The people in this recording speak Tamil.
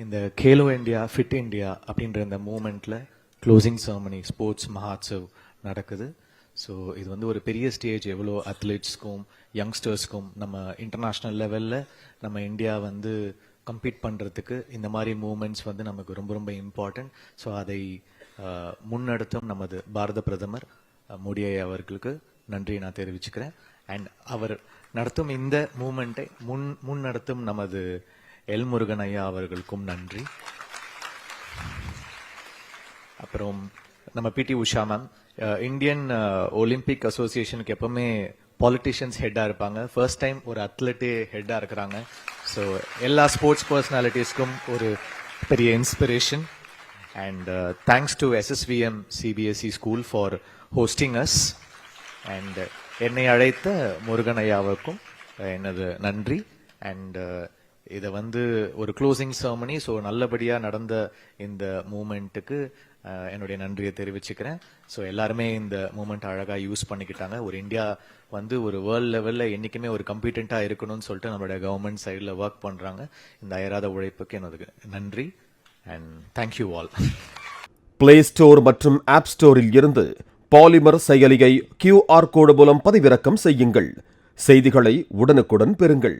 இந்த கேலோ இந்தியா ஃபிட் இந்தியா அப்படின்ற இந்த மூமெண்ட்டில் க்ளோசிங் செரமனி ஸ்போர்ட்ஸ் மஹாத்சவ் நடக்குது. ஸோ இது வந்து ஒரு பெரிய ஸ்டேஜ், எவ்வளோ அத்லெட்ஸ்க்கும் யங்ஸ்டர்ஸ்க்கும் நம்ம இன்டர்நேஷ்னல் லெவலில் நம்ம இந்தியா வந்து கம்பீட் பண்ணுறதுக்கு இந்த மாதிரி மூமெண்ட்ஸ் வந்து நமக்கு ரொம்ப ரொம்ப இம்பார்ட்டன்ட். ஸோ அதை முன்னெடுத்தும் நமது பாரத பிரதமர் மோடி அவர்களுக்கு நன்றி நான் தெரிவிச்சுக்கிறேன். அண்ட் அவர் நடத்தும் இந்த மூமெண்ட்டை முன்னெடுத்தும் நமது எல் முருகன் ஐயா அவர்களுக்கும் நன்றி. அப்புறம் நம்ம பிடி உஷா மேம், இந்தியன் ஒலிம்பிக் அசோசியேஷனுக்கு எப்பவுமே பாலிட்டிஷியன்ஸ் ஹெட்டாக இருப்பாங்க. ஃபர்ஸ்ட் டைம் ஒரு அத்லெட்டே ஹெட்டாக இருக்கிறாங்க. ஸோ எல்லா ஸ்போர்ட்ஸ் பர்சனாலிட்டிஸ்க்கும் ஒரு பெரிய inspiration. And thanks to SSVM CBSE school for hosting us. And என்னை அழைத்த முருகன் ஐயாவுக்கும் எனது நன்றி. அண்ட் இதை வந்து ஒரு க்ளோசிங் செரமனி, ஸோ நல்லபடியாக நடந்த இந்த மூமெண்ட்டுக்கு என்னுடைய நன்றியை தெரிவிச்சுக்கிறேன். ஸோ எல்லாருமே இந்த மூமெண்ட் அழகாக யூஸ் பண்ணிக்கிட்டாங்க. ஒரு இந்தியா வந்து ஒரு வேர்ல்டு லெவலில் என்றைக்குமே ஒரு கம்பீட்டண்ட்டாக இருக்கணும்னு சொல்லிட்டு நம்மளுடைய கவர்மெண்ட் சைடில் ஒர்க் பண்ணுறாங்க. இந்த அயராத உழைப்புக்கு எனது நன்றி. And thank you all. Play store மற்றும் ஆப் ஸ்டோரில் இருந்து பாலிமர் செயலியை QR கோடு மூலம் பதிவிறக்கம் செய்யுங்கள். செய்திகளை உடனுக்குடன் பெறுங்கள்.